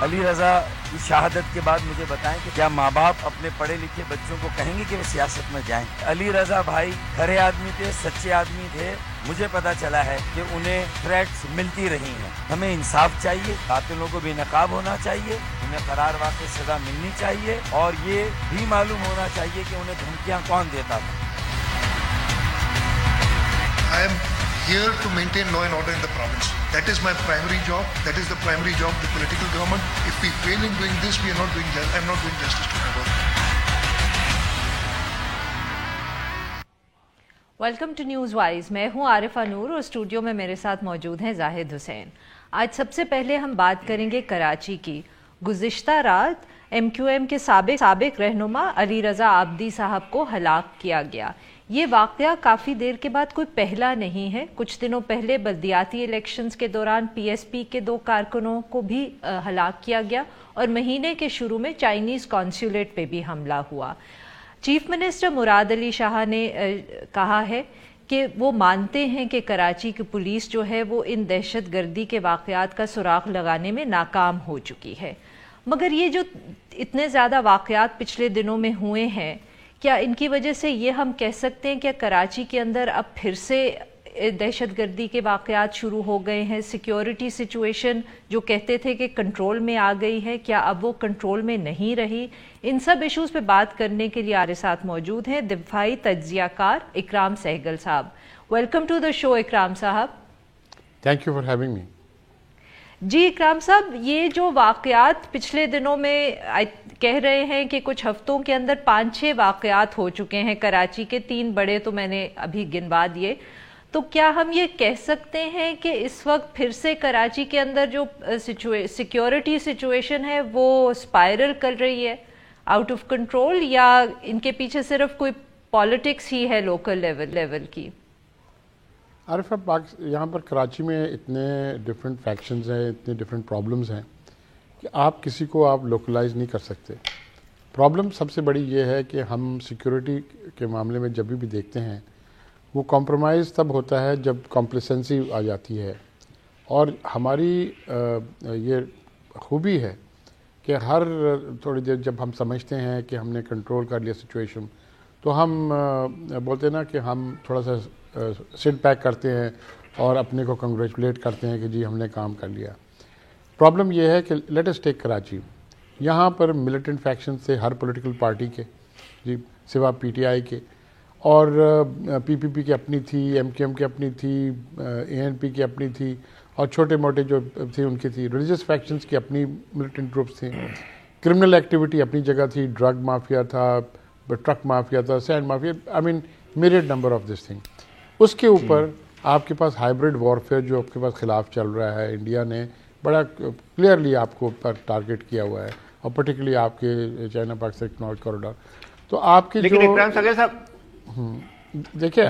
علی رضا کی شہادت کے بعد مجھے بتائیں کہ کیا ماں باپ اپنے پڑھے لکھے بچوں کو کہیں گے کہ وہ سیاست میں جائیں؟ علی رضا بھائی کھرے آدمی تھے، سچے آدمی تھے. مجھے پتا چلا ہے کہ انہیں تھریٹس ملتی رہی ہیں. ہمیں انصاف چاہیے، قاتلوں کو بے نقاب ہونا چاہیے، انہیں قرار واقع سزا ملنی چاہیے، اور یہ بھی معلوم ہونا چاہیے کہ انہیں دھمکیاں کون دیتا تھا. I am here to maintain law and order in the province. That is my primary job. That is the primary job of the political government. If we fail in doing this, we are not doing I am not doing justice to my work. Welcome to News Wise. میں ہوں عارفہ نور اور studio میں میرے ساتھ موجود ہیں زاہد حسین. آج سب سے پہلے ہم بات کریں گے کراچی کی. گزشتہ رات MQM کے سابق رہنما علی رضا عابدی صاحب کو ہلاک کیا گیا. یہ واقعہ کافی دیر کے بعد کوئی پہلا نہیں ہے. کچھ دنوں پہلے بلدیاتی الیکشنز کے دوران PSP کے 2 کارکنوں کو بھی ہلاک کیا گیا، اور مہینے کے شروع میں چائنیز قونصلیٹ پہ بھی حملہ ہوا. چیف منسٹر مراد علی شاہ نے کہا ہے کہ وہ مانتے ہیں کہ کراچی کی پولیس جو ہے وہ ان دہشت گردی کے واقعات کا سراغ لگانے میں ناکام ہو چکی ہے. مگر یہ جو اتنے زیادہ واقعات پچھلے دنوں میں ہوئے ہیں، کیا ان کی وجہ سے یہ ہم کہہ سکتے ہیں کہ کراچی کے اندر اب پھر سے دہشت گردی کے واقعات شروع ہو گئے ہیں؟ سیکیورٹی سچویشن جو کہتے تھے کہ کنٹرول میں آ گئی ہے، کیا اب وہ کنٹرول میں نہیں رہی؟ ان سب ایشوز پہ بات کرنے کے لیے ہمارے ساتھ موجود ہیں دفاعی تجزیہ کار اکرام سہگل صاحب. Welcome to the show Ikram صاحب. Thank you for having me. جی اکرام صاحب، یہ جو واقعات پچھلے دنوں میں کہہ رہے ہیں کہ کچھ ہفتوں کے اندر 5-6 واقعات ہو چکے ہیں کراچی کے، 3 بڑے تو میں نے ابھی گنوا دیے، تو کیا ہم یہ کہہ سکتے ہیں کہ اس وقت پھر سے کراچی کے اندر جو سیکیورٹی سچویشن ہے وہ اسپائرل کر رہی ہے آؤٹ آف کنٹرول، یا ان کے پیچھے صرف کوئی پالیٹکس ہی ہے لوکل لیول کی؟ عارفہ، یہاں پر کراچی میں اتنے ڈفرینٹ فیکشنز ہیں، اتنے ڈفرینٹ پرابلمز ہیں کہ آپ کسی کو آپ لوکلائز نہیں کر سکتے. پرابلم سب سے بڑی یہ ہے کہ ہم سیکیورٹی کے معاملے میں جب بھی دیکھتے ہیں وہ کمپرومائز تب ہوتا ہے جب کمپلیسنسی آ جاتی ہے. اور ہماری یہ خوبی ہے کہ ہر تھوڑی دیر جب ہم سمجھتے ہیں کہ ہم نے کنٹرول کر لیا سچویشن، تو ہم بولتے ہیں نا کہ ہم تھوڑا سا سٹ بیک کرتے ہیں اور اپنے کو کنگریچولیٹ کرتے ہیں کہ جی ہم نے کام کر لیا. پرابلم یہ ہے کہ لیٹ اس ٹیک کراچی. یہاں پر ملیٹنٹ فیکشن تھے ہر پولیٹیکل پارٹی کے، جی سوا PTI کے، اور PPP کی اپنی تھی، MQM کی اپنی تھی، ANP کی اپنی تھی، اور چھوٹے موٹے جو تھے ان کی تھی. ریلیجس فیکشنز کی اپنی ملیٹنٹ گروپس تھے. کرمنل ایکٹیویٹی اپنی جگہ تھی، ڈرگ مافیا تھا، ٹرک مافیا تھا، sand mafia, I mean myriad number of this thing. اس کے اوپر آپ کے پاس ہائبرڈ وارفیئر جو آپ کے پاس خلاف چل رہا ہے، انڈیا نے بڑا کلیئرلی آپ کو ٹارگیٹ کیا ہوا ہے، اور پرٹیکولرلی آپ کے چائنا پاکستان اکنامک کوریڈور. تو آپ کے لیکن اکرام سہگل صاحب دیکھیں،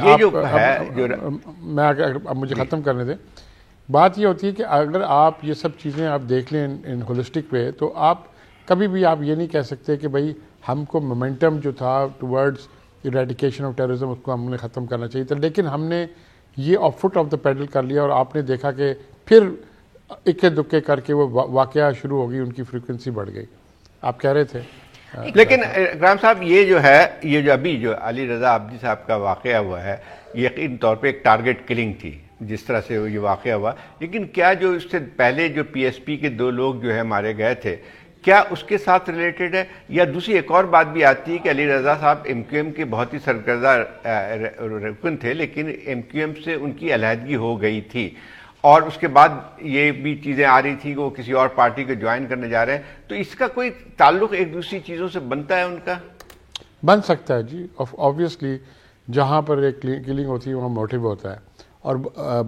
میں اب مجھے ختم کرنے دیں. بات یہ ہوتی ہے کہ اگر آپ یہ سب چیزیں آپ دیکھ لیں ان ہولسٹک وے، تو آپ کبھی بھی آپ یہ نہیں کہہ سکتے کہ بھائی ہم کو مومنٹم جو تھا ٹورڈز ایریڈیکیشن آف ٹیررزم اس کو ہم نے ختم کرنا چاہیے تھا، لیکن ہم نے یہ فٹ آف دا پیڈل کر لیا، اور آپ نے دیکھا کہ پھر اکے دکے کر کے وہ واقعہ شروع ہو گئی، ان کی فریکوینسی بڑھ گئی. آپ کہہ رہے تھے. لیکن اکرام صاحب، یہ جو ہے، یہ جو ابھی جو علی رضا عابدی صاحب کا واقعہ ہوا ہے، یقینی طور پہ ایک ٹارگٹ کلنگ تھی جس طرح سے یہ واقعہ ہوا. لیکن کیا جو اس سے پہلے جو PSP کے 2 لوگ جو ہے مارے گئے تھے، کیا اس کے ساتھ ریلیٹڈ ہے؟ یا دوسری ایک اور بات بھی آتی ہے کہ علی رضا صاحب MQM کے بہت ہی سرکردہ رکن تھے، لیکن MQM سے ان کی علیحدگی ہو گئی تھی، اور اس کے بعد یہ بھی چیزیں آ رہی تھی کہ وہ کسی اور پارٹی کو جوائن کرنے جا رہے ہیں. تو اس کا کوئی تعلق ایک دوسری چیزوں سے بنتا ہے ان کا؟ بن سکتا ہے جی. آبویسلی جہاں پر ایک کلنگ ہوتی ہے وہاں موٹیو ہوتا ہے، اور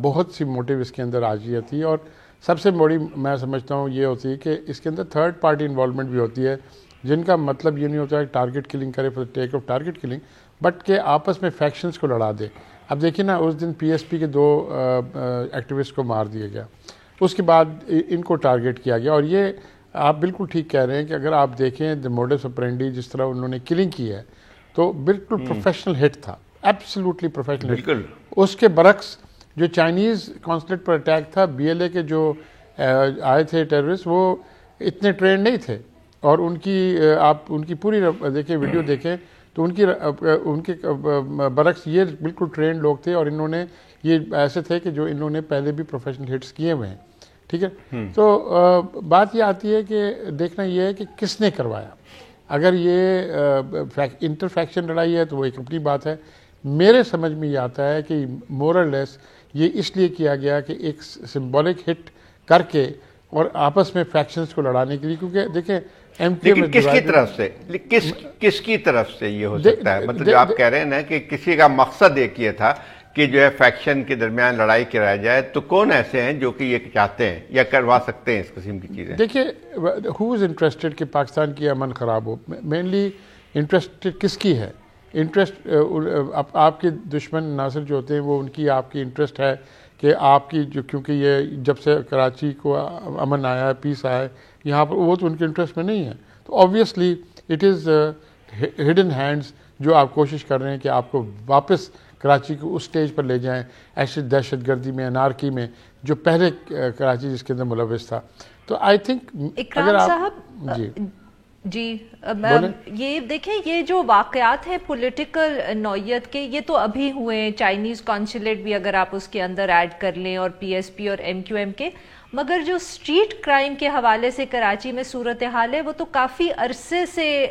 بہت سی موٹیو اس کے اندر آ جاتی ہے. اور سب سے بڑی میں سمجھتا ہوں یہ ہوتی ہے کہ اس کے اندر تھرڈ پارٹی انوالومنٹ بھی ہوتی ہے، جن کا مطلب یہ نہیں ہوتا ہے کہ ٹارگٹ کلنگ کرے for take of target killing, but کہ آپس میں فیکشنز کو لڑا دے. اب دیکھیں نا، اس دن PSP کے 2 ایکٹیوسٹ کو مار دیا گیا، اس کے بعد ان کو ٹارگٹ کیا گیا. اور یہ آپ بالکل ٹھیک کہہ رہے ہیں کہ اگر آپ دیکھیں دی موڈس آپرینڈی جس طرح انہوں نے کلنگ کی ہے، تو بالکل پروفیشنل ہٹ تھا، ایبسلیوٹلی پروفیشنل ہٹ. اس کے برعکس جو چائنیز کانسلیٹ پر اٹیک تھا، BLA کے جو آئے تھے ٹیررسٹ، وہ اتنے ٹرین نہیں تھے، اور ان کی آپ ان کی پوری دیکھیں ویڈیو دیکھیں تو ان کے برعکس یہ بالکل ٹرین لوگ تھے، اور انہوں نے یہ ایسے تھے کہ جو انہوں نے پہلے بھی پروفیشنل ہٹس کیے ہوئے ہیں. ٹھیک ہے، تو بات یہ آتی ہے کہ دیکھنا یہ ہے کہ کس نے کروایا. اگر یہ انٹر فیکشن لڑائی ہے تو وہ ایک اپنی بات ہے. میرے سمجھ میں یہ آتا ہے کہ مور اور لیس یہ اس لیے کیا گیا کہ ایک سمبولک ہٹ کر کے اور آپس میں فیکشنز کو لڑانے کے لیے، کیونکہ دیکھیں ایم کیو لیکن کس کی طرف سے کس کی طرف سے یہ ہو سکتا ہے؟ مطلب جو آپ کہہ رہے ہیں نا کہ کسی کا مقصد ایک یہ تھا کہ جو ہے فیکشن کے درمیان لڑائی کرایا جائے، تو کون ایسے ہیں جو کہ یہ چاہتے ہیں یا کروا سکتے ہیں اس قسم کی چیزیں؟ دیکھیے ہو از انٹرسٹڈ کہ پاکستان کی امن خراب ہو. مینلی انٹرسٹ کس کی ہے؟ انٹرسٹ آپ کے دشمن ناصر جو ہوتے ہیں وہ ان کی آپ کی انٹرسٹ ہے کہ آپ کی جو، کیونکہ یہ جب سے کراچی کو امن آیا ہے، پیس آیا ہے یہاں پر، وہ تو ان کے انٹرسٹ میں نہیں ہے. تو obviously it is hidden hands جو آپ کوشش کر رہے ہیں کہ آپ کو واپس کراچی کو اس سٹیج پر لے جائیں ایسے دہشت گردی میں، انارکی میں، جو پہلے کراچی جس کے اندر ملوث تھا. تو آئی تھنک اکرام صاحب جی یہ دیکھیں، یہ جو واقعات ہیں پولیٹیکل نوعیت کے، یہ تو ابھی ہوئے ہیں. چائنیز کانسولیٹ بھی اگر آپ اس کے اندر ایڈ کر لیں، اور پی ایس پی اور ایم کیو ایم کے، مگر جو اسٹریٹ کرائم کے حوالے سے کراچی میں صورتحال ہے وہ تو کافی عرصے سے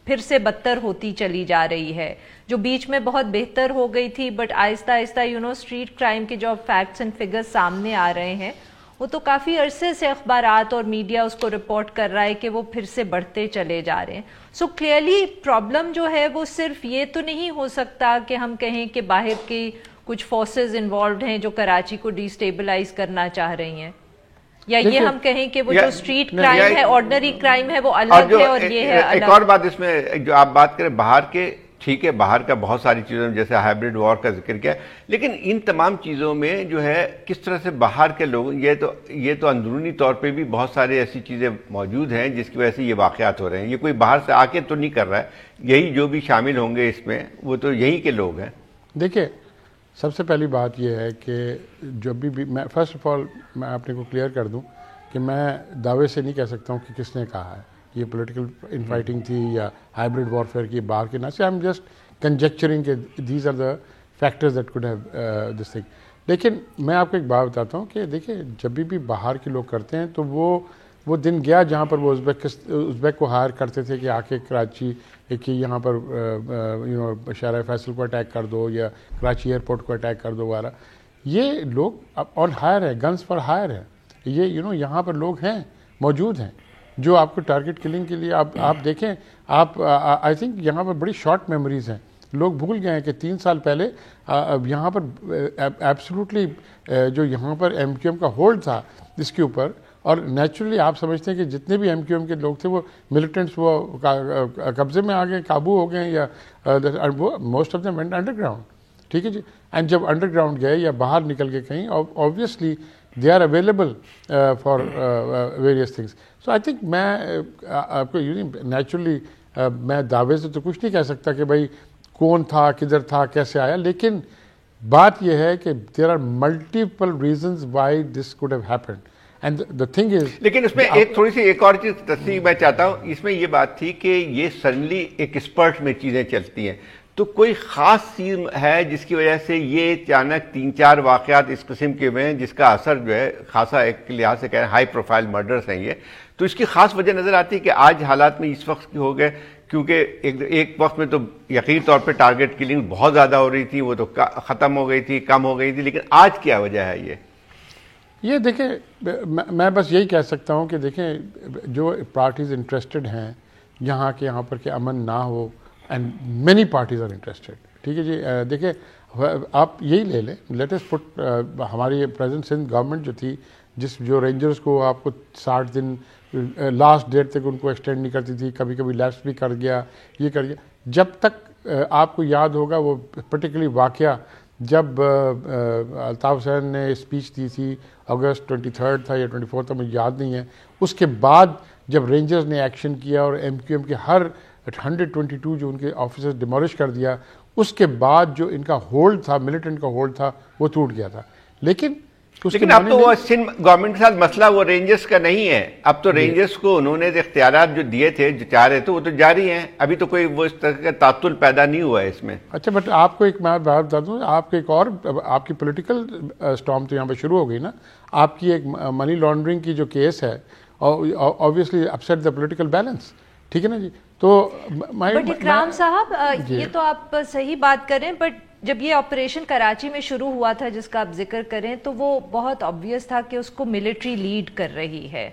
پھر سے بدتر ہوتی چلی جا رہی ہے. جو بیچ میں بہت بہتر ہو گئی تھی، بٹ آہستہ آہستہ اسٹریٹ کرائم کے جو فیکٹس اینڈ فگرز سامنے آ رہے ہیں، وہ تو کافی عرصے سے اخبارات اور میڈیا اس کو رپورٹ کر رہا ہے کہ وہ پھر سے بڑھتے چلے جا رہے ہیں. سو کلیئرلی پرابلم جو ہے وہ صرف یہ تو نہیں ہو سکتا کہ ہم کہیں کہ باہر کی کچھ فورسز انوالوڈ ہیں جو کراچی کو ڈی اسٹیبلائز کرنا چاہ رہی ہیں، یا یہ ہم کہیں کہ وہ جو اسٹریٹ کرائم ہے، آرڈنری کرائم ہے، وہ الگ ہے اور یہ ہے الگ. ایک اور بات اس میں جو آپ بات کریں باہر کے، ٹھیک ہے باہر کا بہت ساری چیزوں میں جیسے ہائبرڈ وار کا ذکر کیا، لیکن ان تمام چیزوں میں جو ہے کس طرح سے باہر کے لوگ، یہ تو اندرونی طور پہ بھی بہت سارے ایسی چیزیں موجود ہیں جس کی وجہ سے یہ واقعات ہو رہے ہیں. یہ کوئی باہر سے آ کے تو نہیں کر رہا ہے، یہی جو بھی شامل ہوں گے اس میں وہ تو یہی کے لوگ ہیں. دیکھیں سب سے پہلی بات یہ ہے کہ جب بھی میں فرسٹ آف آل میں اپنے کو کلیئر کر دوں کہ میں دعوے سے نہیں کہہ سکتا ہوں کہ کس نے کہا ہے یہ پولیٹیکل انفائٹنگ تھی یا ہائبرڈ وارفیئر کی باہر کے، نہ سے آئی ایم جسٹ کنجیکچرنگ کہ these are the factors that could have this thing. لیکن میں آپ کو ایک بات بتاتا ہوں کہ دیکھیں جب بھی باہر کے لوگ کرتے ہیں تو وہ دن گیا جہاں پر وہ ازبیک کو ہائر کرتے تھے کہ آ کے کراچی کہ یہاں پر شارع فیصل کو اٹیک کر دو یا کراچی ایئرپورٹ کو اٹیک کر دو وغیرہ. یہ لوگ آن ہائر ہے، گنز فار ہائر ہے. یہ یہاں پر لوگ ہیں، موجود ہیں جو آپ کو ٹارگٹ کلنگ کے لیے آپ دیکھیں. آپ آئی تھنک یہاں پر بڑی شارٹ میموریز ہیں. لوگ بھول گئے ہیں کہ 3 سال پہلے یہاں پر ایبسولوٹلی جو یہاں پر ایم کیو ایم کا ہولڈ تھا اس کے اوپر، اور نیچرلی آپ سمجھتے ہیں کہ جتنے بھی ایم کیو ایم کے لوگ تھے وہ ملیٹنٹس وہ قبضے میں آ گئے، قابو ہو گئے، یا موسٹ آف دم وینٹ انڈر گراؤنڈ. ٹھیک ہے جی. اینڈ جب انڈر گراؤنڈ گئے یا باہر نکل کے کہیں، obviously they are available for various things. So I think میں آپ کو نیچرلی میں دعوے سے تو کچھ نہیں کہہ سکتا کہ بھائی کون تھا، کدھر تھا، کیسے آیا، لیکن بات یہ ہے کہ there are multiple reasons why this could have happened. And the thing is, لیکن اس میں ایک تھوڑی سی ایک اور چیز تصحیح میں چاہتا ہوں. اس میں یہ بات تھی کہ یہ سڈنلی ایک اسپرٹ میں چیزیں چلتی ہیں، تو کوئی خاص چیز ہے جس کی وجہ سے یہ اچانک 3-4 واقعات اس قسم کے ہوئے ہیں جس کا اثر جو ہے خاصا ایک لحاظ سے کہہ رہے ہیں ہائی پروفائل مرڈرز ہیں یہ، تو اس کی خاص وجہ نظر آتی ہے کہ آج حالات میں اس وقت کی ہو گئے، کیونکہ ایک وقت میں تو یقینی طور پہ ٹارگٹ کلنگ بہت زیادہ ہو رہی تھی، وہ تو ختم ہو گئی تھی، کم ہو گئی تھی، لیکن آج کیا وجہ ہے یہ دیکھیں میں بس یہی کہہ سکتا ہوں کہ دیکھیں جو پارٹیز انٹرسٹڈ ہیں یہاں پر کہ امن نہ ہو، and many parties are interested. ٹھیک ہے جی. دیکھیں آپ یہی لے لیں، لیٹ اس پٹ ہماری پریزنٹ سندھ گورنمنٹ جو تھی، جو رینجرز کو آپ کو 60 دن لاسٹ ڈیٹ تک ان کو ایکسٹینڈ نہیں کرتی تھی، کبھی کبھی لیپس بھی کر گیا، یہ کر گیا. جب تک آپ کو یاد ہوگا وہ پرٹیکولرلی واقعہ جب الطاف حسین نے اسپیچ دی تھی، اگست 23 تھا یا 24 تھا، مجھے یاد نہیں ہے. اس کے بعد جب رینجرز نے ایکشن کیا اور ایم کیو ایم کے ہر 122 جو ان کے آفیسز ڈیمولش کر دیا، اس کے بعد جو ان کا ہولڈ تھا، ملیٹنٹ کا ہولڈ تھا، وہ ٹوٹ گیا تھا. لیکن لیکن اب تو وہ سندھ گورنمنٹ کے ساتھ مسئلہ وہ رینجرز کا نہیں ہے. اب تو رینجرز کو انہوں نے اختیارات جو دیے تھے جو چاہ رہے تھے وہ تو جاری ہیں, ابھی تو کوئی وہ اس طرح کا تعطل پیدا نہیں ہوا ہے اس میں. اچھا بٹ آپ کو ایک میں بات بتا دوں, آپ کو ایک اور آپ کی پولیٹیکل اسٹارم تو یہاں پہ شروع ہو گئی نا. آپ کی ایک منی لانڈرنگ کی جو کیس ہے obviously upset the political balance, ٹھیک ہے نا جی. تو بٹ اکرام صاحب یہ تو آپ صحیح بات کریں, بٹ جب یہ آپریشن کراچی میں شروع ہوا تھا جس کا آپ ذکر کریں تو وہ بہت obvious تھا کہ اس کو ملٹری لیڈ کر رہی ہے.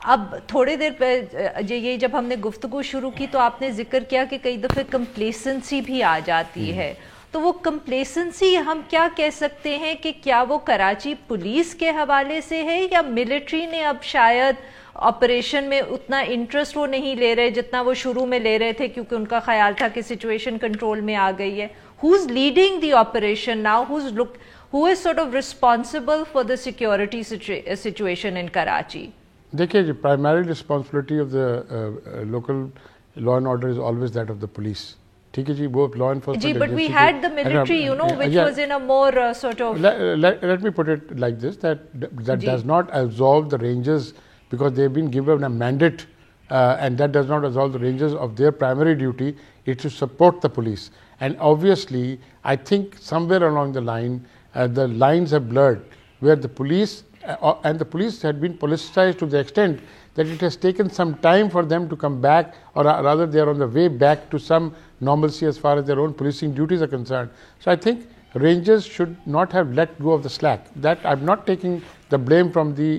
اب تھوڑے دیر پہ یہ جب ہم نے گفتگو شروع کی تو آپ نے ذکر کیا کہ کئی دفعہ کمپلیسنسی بھی آ جاتی ہے, تو وہ کمپلیسنسی ہم کیا کہہ سکتے ہیں کہ کیا وہ کراچی پولیس کے حوالے سے ہے یا ملٹری نے اب شاید آپریشن میں اتنا انٹرسٹ وہ نہیں لے رہے جتنا وہ شروع میں لے رہے تھے کیونکہ ان کا خیال تھا کہ سچویشن کنٹرول میں آ گئی ہے. Who is leading the operation now? Who is sort of responsible for the security situation in Karachi? دیکھیے جی, primary responsibility of the local law and order is always that of the police. ٹھیک ہے جی, وہ law enforcement G, but we had the military, you know, which was in a more sort of... Let me put it like this, that does not absolve the rangers because they've been given a mandate and that does not absolve the rangers of their primary duty is to support the police. And obviously, I think somewhere along the line, the lines have blurred where the police and the police had been politicized to the extent that it has taken some time for them to come back, or rather they are on the way back to some normalcy as far as their own policing duties are concerned. So I think rangers should not have let go of the slack. That I'm not taking the blame from the,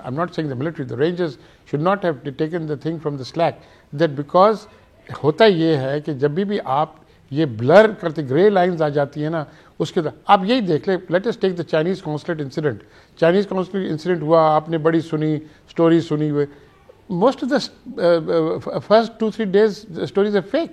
I'm not saying the military, the rangers should not have taken the thing from the slack. That because ہوتا یہ ہے کہ جب بھی آپ یہ blur کرتے گرے lines آ جاتی ہیں نا, اس کے آپ یہی دیکھ لیں. Let us take the Chinese consulate incident. Chinese consulate incident ہوا, آپ نے بڑی سنی اسٹوری سنی ہوئے. Most of the first 2-3 days stories are fake.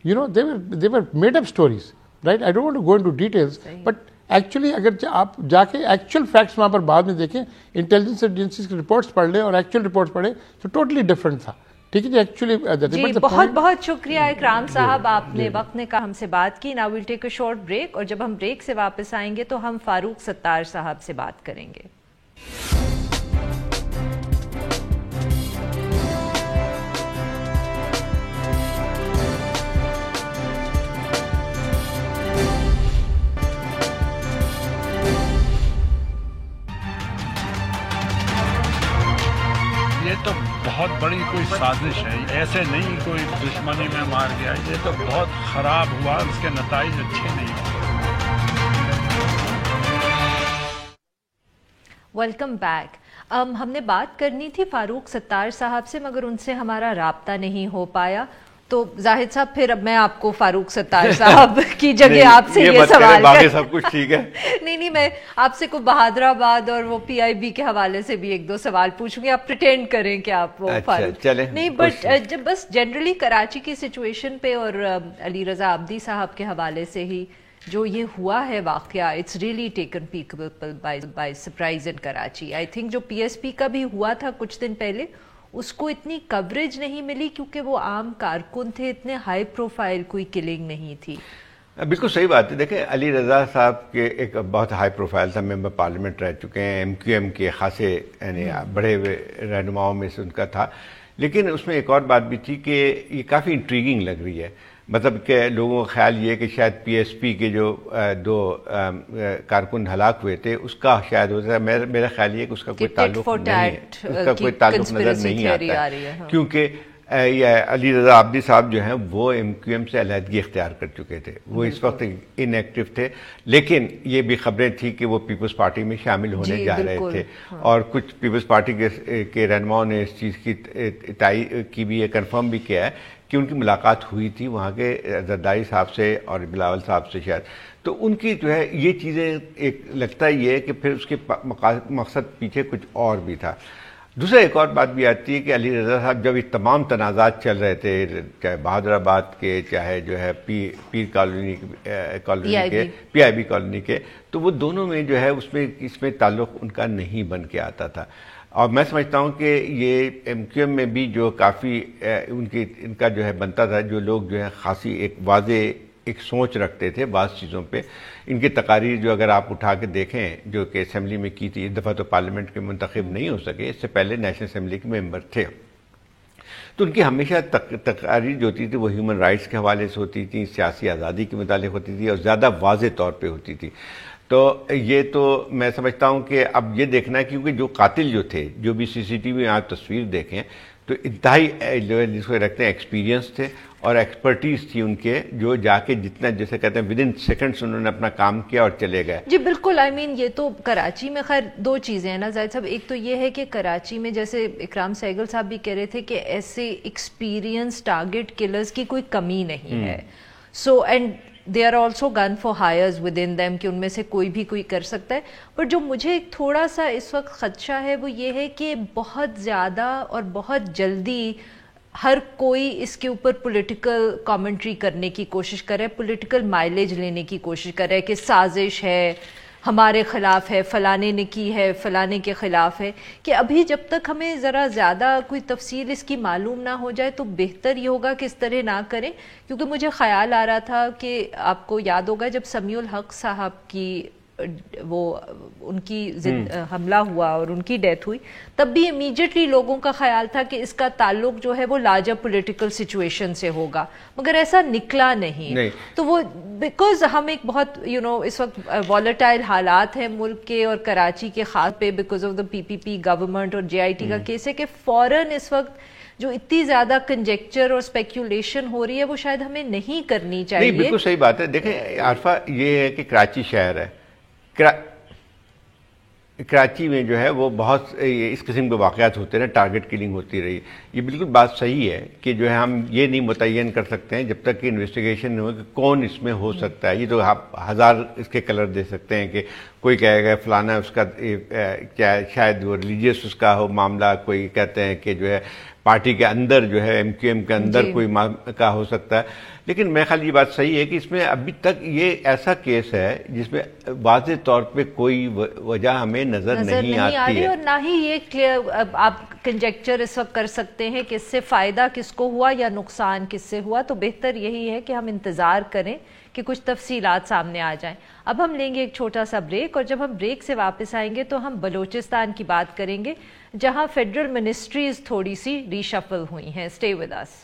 You know, they were made up stories, right? I don't want to go into details, but actually اگر آپ جا کے ایکچوئل فیکٹس وہاں پر بعد میں دیکھیں, انٹیلیجنس ایجنسیز کی رپورٹس پڑھ لیں اور ایکچوئل رپورٹس پڑھیں تو ٹوٹلی ڈفرینٹ تھا. ٹھیک ہے جی, ایکچولی جی بہت بہت شکریہ اکرام صاحب, آپ نے وقت نے کہا ہم سے بات کی. Now we'll take a short break, اور جب ہم بریک سے واپس آئیں گے تو ہم فاروق ستار صاحب سے بات کریں گے. یہ تو بہت بڑی کوئی سازش ہے, ایسے نہیں کوئی دشمنی میں مار گیا, یہ تو بہت خراب ہوا, اس کے نتائج اچھے نہیں ہوئے. Welcome back. ہم نے بات کرنی تھی فاروق ستار صاحب سے مگر ان سے ہمارا رابطہ نہیں ہو پایا, تو زاہد صاحب پھر اب میں آپ کو فاروق ستار صاحب کی جگہ آپ سے یہ سوال باقی سب کچھ ٹھیک ہے. نہیں میں آپ سے کوئی بہادر آباد اور وہ پی آئی بی کے حوالے سے بھی 1-2 سوال پوچھوں گی, آپ پریٹینڈ کریں کہ آپ وہ فاروق نہیں, بٹ جب بس جنرلی کراچی کی سچویشن پہ اور علی رضا عابدی صاحب کے حوالے سے ہی جو یہ ہوا ہے واقعہ, it's really taken people by surprise in Karachi. I think جو پی ایس پی کا بھی ہوا تھا کچھ دن پہلے, اس کو اتنی کوریج نہیں ملی کیونکہ وہ عام کارکن تھے, اتنے ہائی پروفائل کوئی کلنگ نہیں تھی. بالکل صحیح بات ہے. دیکھیں علی رضا صاحب کے ایک بہت ہائی پروفائل تھا, ممبر پارلیمنٹ رہ چکے ہیں, ایم کیو ایم کے خاصے یعنی بڑے ہوئے رہنماؤں میں سے ان کا تھا. لیکن اس میں ایک اور بات بھی تھی کہ یہ کافی انٹریگنگ لگ رہی ہے, مطلب کہ لوگوں کا خیال یہ کہ شاید پی ایس پی کے جو 2 کارکن ہلاک ہوئے تھے اس کا شاید ہو سکتا ہے, میرا خیال یہ کہ اس کا کوئی تعلق نہیں ہے, اس کا کوئی تعلق نظر نہیں آتا ہے, کیونکہ علی رضا عابدی صاحب جو ہیں وہ ایم کیو ایم سے علیحدگی اختیار کر چکے تھے, وہ اس وقت ان ایکٹیو تھے. لیکن یہ بھی خبریں تھیں کہ وہ پیپلز پارٹی میں شامل ہونے جا رہے تھے, اور کچھ پیپلز پارٹی کے رہنماؤں نے اس چیز کی تائید کی بھی ہے, کنفرم بھی کیا ہے کہ ان کی ملاقات ہوئی تھی وہاں کے زرداری صاحب سے اور بلاول صاحب سے شاید. تو ان کی جو ہے یہ چیزیں ایک لگتا ہی ہے کہ پھر اس کے مقصد پیچھے کچھ اور بھی تھا. دوسرا ایک اور بات بھی آتی ہے کہ علی رضا صاحب جب یہ تمام تنازعات چل رہے تھے, چاہے بہادر آباد کے, چاہے جو ہے پیر کالونی کے, پی آئی بی کالونی کے, تو وہ دونوں میں جو ہے اس میں تعلق ان کا نہیں بن کے آتا تھا. اور میں سمجھتا ہوں کہ یہ ایم کیو ایم میں بھی جو کافی ان کا جو ہے بنتا تھا, جو لوگ جو ہے خاصی ایک واضح ایک سوچ رکھتے تھے بعض چیزوں پہ. ان کی تقاریر جو اگر آپ اٹھا کے دیکھیں جو کہ اسمبلی میں کی تھی, اس دفعہ تو پارلیمنٹ کے منتخب نہیں ہو سکے, اس سے پہلے نیشنل اسمبلی کے ممبر تھے, تو ان کی ہمیشہ تقاریر جو ہوتی تھی وہ ہیومن رائٹس کے حوالے سے ہوتی تھی, سیاسی آزادی کے متعلق ہوتی تھی اور زیادہ واضح طور پہ ہوتی تھی. تو یہ تو میں سمجھتا ہوں کہ اب یہ دیکھنا ہے, کیونکہ جو قاتل جو تھے, جو بھی سی سی ٹی وی آپ تصویر دیکھیں تو انتہائی جو ہے جس کو رکھتے ہیں ایکسپیرینس تھے اور ایکسپرٹیز تھی ان کے, جو جا کے جتنا جیسے کہتے ہیں ودن سیکنڈز انہوں نے اپنا کام کیا اور چلے گئے. جی بالکل, آئی مین یہ تو کراچی میں خیر دو چیزیں ہیں نا زاہد صاحب. ایک تو یہ ہے کہ کراچی میں جیسے اکرام سہگل صاحب بھی کہہ رہے تھے کہ ایسے ایکسپیرینس ٹارگٹ کلرز کی کوئی کمی نہیں ہے. So and they are also gun for hires within them, کہ ان میں سے کوئی بھی کوئی کر سکتا ہے. پر جو مجھے تھوڑا سا اس وقت خدشہ ہے وہ یہ ہے کہ بہت زیادہ اور بہت جلدی ہر کوئی اس کے اوپر پولیٹیکل کامنٹری کرنے کی کوشش کر رہا ہے, پولیٹیکل مائلیج لینے کی کوشش کر رہا ہے کہ سازش ہے, ہمارے خلاف ہے, فلانے نے کی ہے, فلانے کے خلاف ہے. کہ ابھی جب تک ہمیں ذرا زیادہ کوئی تفصیل اس کی معلوم نہ ہو جائے تو بہتر یہ ہوگا کہ اس طرح نہ کریں. کیونکہ مجھے خیال آ رہا تھا کہ آپ کو یاد ہوگا جب سمیع الحق صاحب کی وہ ان کی حملہ ہوا اور ان کی ڈیتھ ہوئی, تب بھی امیجیٹلی لوگوں کا خیال تھا کہ اس کا تعلق جو ہے وہ لارجر پولیٹیکل سچویشن سے ہوگا, مگر ایسا نکلا نہیں. تو وہ بیکاز ہم ایک بہت اس وقت والیٹائل حالات ہیں ملک کے اور کراچی کے خاص پہ because of the P P P government اور جے آئی ٹی کا کیس ہے, کہ فوراً اس وقت جو اتنی زیادہ کنجیکچر اور اسپیکیولیشن ہو رہی ہے وہ شاید ہمیں نہیں کرنی چاہیے. نہیں بالکل صحیح بات ہے. دیکھیں عارفہ, یہ ہے کہ کراچی شہر ہے, کراچی میں جو ہے وہ بہت اس قسم کے واقعات ہوتے رہے, ٹارگٹ کلنگ ہوتی رہی. یہ بالکل بات صحیح ہے کہ جو ہے ہم یہ نہیں متعین کر سکتے ہیں جب تک کہ انویسٹیگیشن نہیں ہو کہ کون اس میں ہو سکتا ہے. یہ تو آپ ہزار اس کے کلر دے سکتے ہیں کہ کوئی کہے گا فلانا اس کا کیا شاید وہ ریلیجیس اس کا ہو معاملہ, کوئی کہتے ہیں کہ جو ہے پارٹی کے اندر جو ہے ایم کیو ایم کے اندر کوئی کا ہو سکتا ہے. لیکن میرے خیال یہ بات صحیح ہے کہ اس میں ابھی تک یہ ایسا کیس ہے جس میں واضح طور پہ کوئی وجہ ہمیں نظر نہیں آتی ہے, اور نہ ہی یہ کلیئر آپ کنجیکچر اس وقت کر سکتے ہیں کہ اس سے فائدہ کس کو ہوا یا نقصان کس سے ہوا. تو بہتر یہی ہے کہ ہم انتظار کریں کہ کچھ تفصیلات سامنے آ جائیں. اب ہم لیں گے ایک چھوٹا سا بریک, اور جب ہم بریک سے واپس آئیں گے تو ہم بلوچستان کی بات کریں گے جہاں فیڈرل منسٹریز تھوڑی سی ری شفل ہوئی ہیں. Stay with us.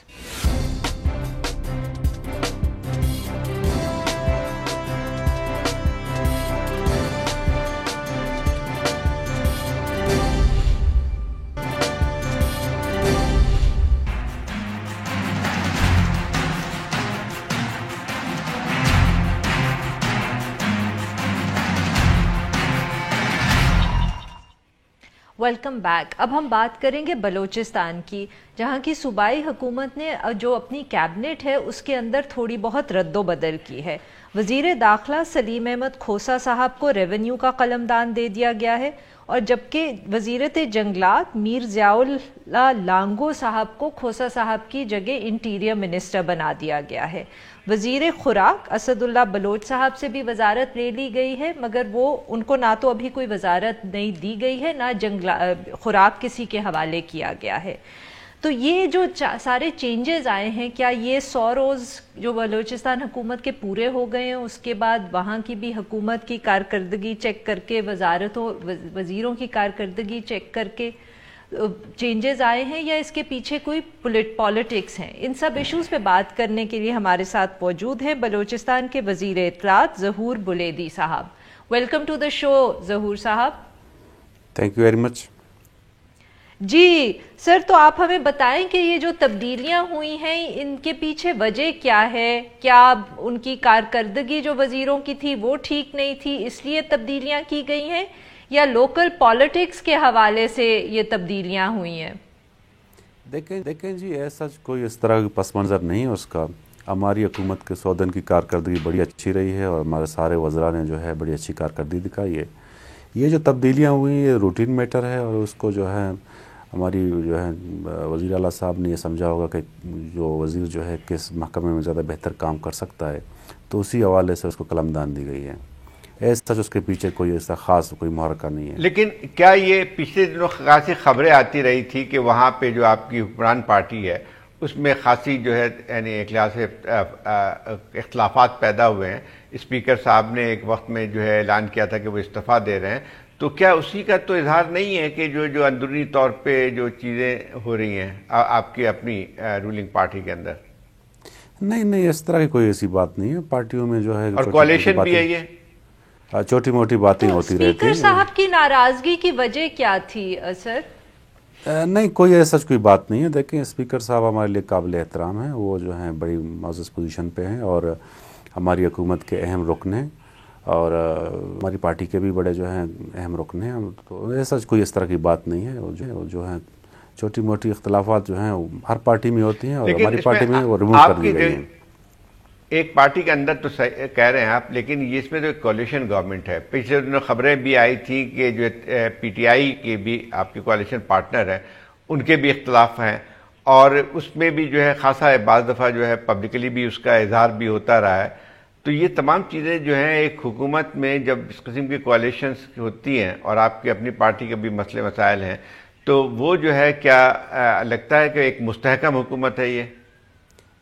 Welcome back. اب ہم بات کریں گے بلوچستان کی, جہاں کی صوبائی حکومت نے جو اپنی کیبنٹ ہے اس کے اندر تھوڑی بہت رد و بدل کی ہے. وزیر داخلہ سلیم احمد کھوسا صاحب کو ریونیو کا قلمدان دے دیا گیا ہے, اور جبکہ وزیرت جنگلات میر ضیاء اللہ لانگو صاحب کو کھوسا صاحب کی جگہ انٹیریئر منسٹر بنا دیا گیا ہے. وزیر خوراک اسد اللہ بلوچ صاحب سے بھی وزارت لے لی گئی ہے, مگر وہ ان کو نہ تو ابھی کوئی وزارت نہیں دی گئی ہے, نہ خوراک کسی کے حوالے کیا گیا ہے. تو یہ جو سارے چینجز آئے ہیں, کیا یہ 100 روز جو بلوچستان حکومت کے پورے ہو گئے ہیں, اس کے بعد وہاں کی بھی حکومت کی کارکردگی چیک کر کے, وزیروں کی کارکردگی چیک کر کے چینجز آئے ہیں, یا اس کے پیچھے کوئی پالیٹکس ہیں؟ ان سب ایشوز پہ بات کرنے کے لیے ہمارے ساتھ موجود ہیں بلوچستان کے وزیر اطلاعات ظہور بلیدی صاحب. Welcome to the show Zahoor صاحب. Thank you very much. جی سر, تو آپ ہمیں بتائیں کہ یہ جو تبدیلیاں ہوئی ہیں ان کے پیچھے وجہ کیا ہے؟ کیا ان کی کارکردگی جو وزیروں کی تھی وہ ٹھیک نہیں تھی اس لیے تبدیلیاں کی گئی ہیں, یا لوکل پالیٹکس کے حوالے سے یہ تبدیلیاں ہوئی ہیں؟ دیکھیں جی, ایسا کوئی اس طرح پس منظر نہیں ہے اس کا. ہماری حکومت کے 100 دن کی کارکردگی بڑی اچھی رہی ہے, اور ہمارے سارے وزراء نے جو ہے بڑی اچھی کارکردگی دکھائی ہے. یہ جو تبدیلیاں ہوئی یہ روٹین میٹر ہے, اور اس کو جو ہے ہماری جو ہے وزیر اعلیٰ صاحب نے یہ سمجھا ہوگا کہ جو وزیر جو ہے کس محکمے میں زیادہ بہتر کام کر سکتا ہے, تو اسی حوالے سے اس کو قلمدان دی گئی ہے. ایسا اس کے پیچھے کوئی ایسا خاص کوئی محرکہ نہیں ہے. لیکن کیا یہ پچھلے دنوں خاصی خبریں آتی رہی تھی کہ وہاں پہ جو آپ کی حکمران پارٹی ہے اس میں خاصی جو ہے یعنی ایک لحاظ سے اختلافات پیدا ہوئے ہیں. اسپیکر صاحب نے ایک وقت میں جو ہے اعلان کیا تھا کہ وہ استعفیٰ دے رہے ہیں, تو کیا اسی کا تو اظہار نہیں ہے کہ جو اندرونی طور پہ جو چیزیں ہو رہی ہیں آپ کی اپنی رولنگ پارٹی کے اندر؟ نہیں, اس طرح کی کوئی ایسی بات نہیں ہے. پارٹیوں میں جو ہے اور کوalition بھی ہے, یہ چھوٹی موٹی باتیں ہوتی رہتی ہیں. اسپیکر صاحب کی ناراضگی کی وجہ کیا تھی سر؟ نہیں, کوئی ایسا کوئی بات نہیں ہے. دیکھیں, اسپیکر صاحب ہمارے لیے قابل احترام ہیں. وہ جو ہیں بڑی معزز پوزیشن پہ ہیں اور ہماری حکومت کے اہم رکن ہیں اور ہماری پارٹی کے بھی بڑے جو ہیں اہم رکن ہیں. تو ایسا کوئی اس طرح کی بات نہیں ہے. وہ جو ہیں چھوٹی موٹی اختلافات جو ہیں ہر پارٹی میں ہوتی ہیں اور ہماری پارٹی میں وہ ریموو کر دی گئی ہیں. ایک پارٹی کے اندر تو کہہ رہے ہیں آپ, لیکن اس میں تو ایک کولیشن گورنمنٹ ہے. پچھلے دنوں خبریں بھی آئی تھیں کہ جو پی ٹی آئی کے بھی آپ کے کولیشن پارٹنر ہیں, ان کے بھی اختلاف ہیں اور اس میں بھی جو ہے خاصا بعض دفعہ جو ہے پبلکلی بھی اس کا اظہار بھی ہوتا رہا ہے. تو یہ تمام چیزیں جو ہیں ایک حکومت میں جب اس قسم کی کولیشنز ہوتی ہیں اور آپ کی اپنی پارٹی کے بھی مسئلے مسائل ہیں, تو وہ جو ہے کیا لگتا ہے کہ ایک مستحکم حکومت ہے یہ؟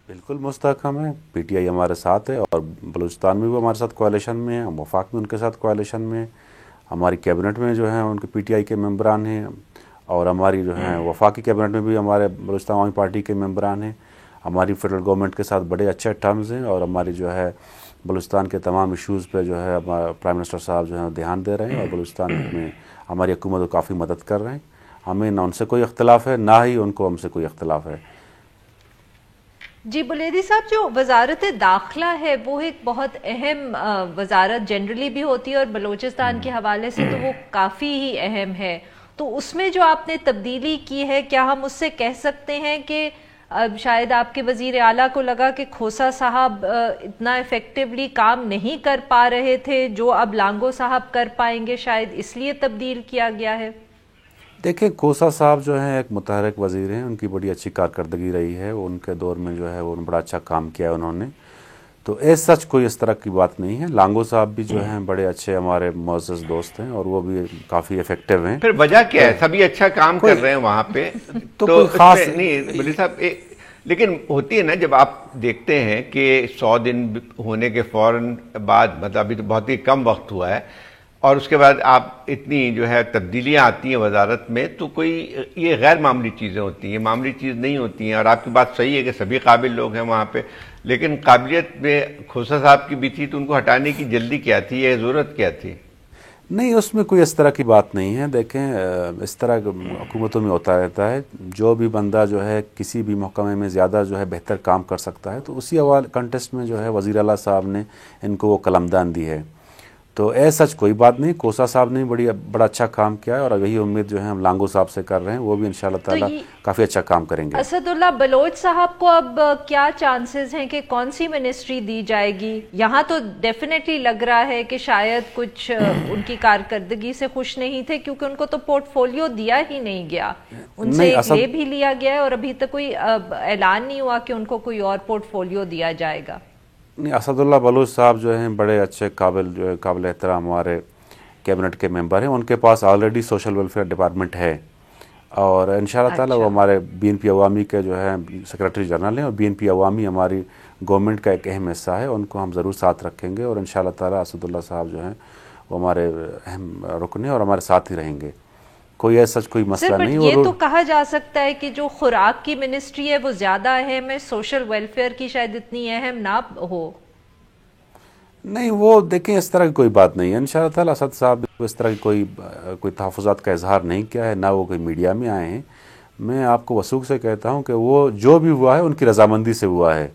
بالکل مستحکم ہے. پی ٹی آئی ہمارے ساتھ ہے اور بلوچستان میں بھی ہمارے ساتھ کوalition میں ہے, وفاق میں ان کے ساتھ کوalition میں, ہماری کیبنٹ میں جو ہیں ان کے پی ٹی آئی کے ممبران ہیں اور ہماری جو ہیں وفاقی کیبنٹ میں بھی ہمارے بلوچستان عوامی پارٹی کے ممبران ہیں. ہماری فیڈرل گورنمنٹ کے ساتھ بڑے اچھے ٹرمز ہیں اور ہماری جو ہے بلوچستان کے تمام ایشوز پہ جو ہے ہمارا پرائم منسٹر صاحب جو ہے دھیان دے رہے ہیں اور بلوچستان میں ہماری حکومت کو کافی مدد کر رہے ہیں. ہمیں نہ ان سے کوئی اختلاف ہے, نہ ہی ان کو ہم سے کوئی اختلاف ہے. جی بلیدی صاحب, جو وزارت داخلہ ہے وہ ایک بہت اہم وزارت جنرلی بھی ہوتی ہے اور بلوچستان کے حوالے سے تو وہ کافی ہی اہم ہے. تو اس میں جو آپ نے تبدیلی کی ہے, کیا ہم اس سے کہہ سکتے ہیں کہ شاید آپ کے وزیر اعلیٰ کو لگا کہ کھوسا صاحب اتنا ایفیکٹولی کام نہیں کر پا رہے تھے جو اب لانگو صاحب کر پائیں گے, شاید اس لیے تبدیل کیا گیا ہے؟ دیکھیں, کھوسا صاحب جو ہیں ایک متحرک وزیر ہیں, ان کی بڑی اچھی کارکردگی رہی ہے. ان کے دور میں جو ہے وہ بڑا اچھا کام کیا ہے انہوں نے, تو ایز سچ کوئی اس طرح کی بات نہیں ہے. لانگو صاحب بھی جو ہیں بڑے اچھے ہمارے معزز دوست ہیں اور وہ بھی کافی افیکٹو ہیں. پھر وجہ کیا ہے؟ سبھی اچھا کام کر رہے ہیں وہاں پہ, تو خاص نہیں بلی صاحب. لیکن ہوتی ہے نا, جب آپ دیکھتے ہیں کہ 100 دن ہونے کے فوراً بعد, مطلب ابھی تو بہت ہی کم وقت ہوا ہے, اور اس کے بعد آپ اتنی جو ہے تبدیلیاں آتی ہیں وزارت میں, تو کوئی یہ غیر معمولی چیزیں ہوتی ہیں, معمولی چیز نہیں ہوتی ہیں. اور آپ کی بات صحیح ہے کہ سبھی قابل لوگ ہیں وہاں پہ, لیکن قابلیت میں کھوسا صاحب کی بھی تھی, تو ان کو ہٹانے کی جلدی کیا تھی, یہ ضرورت کیا تھی؟ نہیں, اس میں کوئی اس طرح کی بات نہیں ہے. دیکھیں, اس طرح حکومتوں میں ہوتا رہتا ہے, جو بھی بندہ جو ہے کسی بھی محکمے میں زیادہ جو ہے بہتر کام کر سکتا ہے, تو اسی کنٹیسٹ میں جو ہے وزیر اعلیٰ صاحب نے ان کو وہ قلمدان دی ہے. تو ایز سچ کوئی بات نہیں. کوسا صاحب نے بڑا اچھا کام کیا ہے اور یہی امید جو ہے ہم لانگو صاحب سے کر رہے ہیں, وہ بھی انشاءاللہ تعالی کافی اچھا کام کریں گے. اسد اللہ بلوچ صاحب کو اب کیا چانسز ہیں کہ کون سی منسٹری دی جائے گی؟ یہاں تو ڈیفینیٹلی لگ رہا ہے کہ شاید کچھ ان کی کارکردگی سے خوش نہیں تھے, کیونکہ ان کو تو پورٹ فولیو دیا ہی نہیں گیا, ان سے لے بھی لیا گیا ہے اور ابھی تک کوئی اعلان نہیں ہوا کہ ان کو کوئی اور پورٹ فولیو دیا جائے گا. نہیں, اسد اللہ بلوچ صاحب جو ہیں بڑے اچھے قابل احترام ہمارے کیبنٹ کے ممبر ہیں. ان کے پاس آلریڈی سوشل ویلفیئر ڈپارٹمنٹ ہے اور انشاءاللہ تعالیٰ وہ ہمارے بی این پی عوامی کے جو ہے سیکریٹری جنرل ہیں, اور بی این پی عوامی ہماری گورنمنٹ کا ایک اہم حصہ ہے. ان کو ہم ضرور ساتھ رکھیں گے اور انشاءاللہ تعالیٰ اسد اللہ صاحب جو ہیں وہ ہمارے اہم رکن ہیں اور ہمارے ساتھ ہی رہیں گے. کوئی ایسا کوئی مسئلہ نہیں. یہ تو کہا جا سکتا ہے کہ جو خوراک کی منسٹری ہے وہ زیادہ اہم ہے, سوشل ویلفیئر کی شاید اتنی اہم نہ ہو. نہیں, وہ دیکھیں اس طرح کی کوئی بات نہیں ہے. انشاءاللہ تعالیٰ اسد صاحب اس طرح کی کوئی تحفظات کا اظہار نہیں کیا ہے, نہ وہ کوئی میڈیا میں آئے ہیں. میں آپ کو وثوق سے کہتا ہوں کہ وہ جو بھی ہوا ہے ان کی رضامندی سے ہوا ہے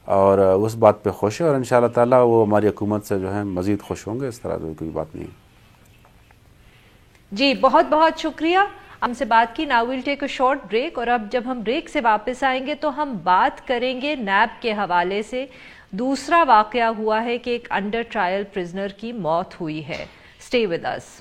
اور اس بات پہ خوش ہے, اور انشاءاللہ تعالیٰ وہ ہماری حکومت سے جو ہے مزید خوش ہوں گے. اس طرح کوئی بات نہیں. جی بہت بہت شکریہ ہم سے بات کی. Now we'll take a short break, اور اب جب ہم بریک سے واپس آئیں گے تو ہم بات کریں گے نیب کے حوالے سے. دوسرا واقعہ ہوا ہے کہ ایک انڈر ٹرائل پرزنر کی موت ہوئی ہے. Stay with us.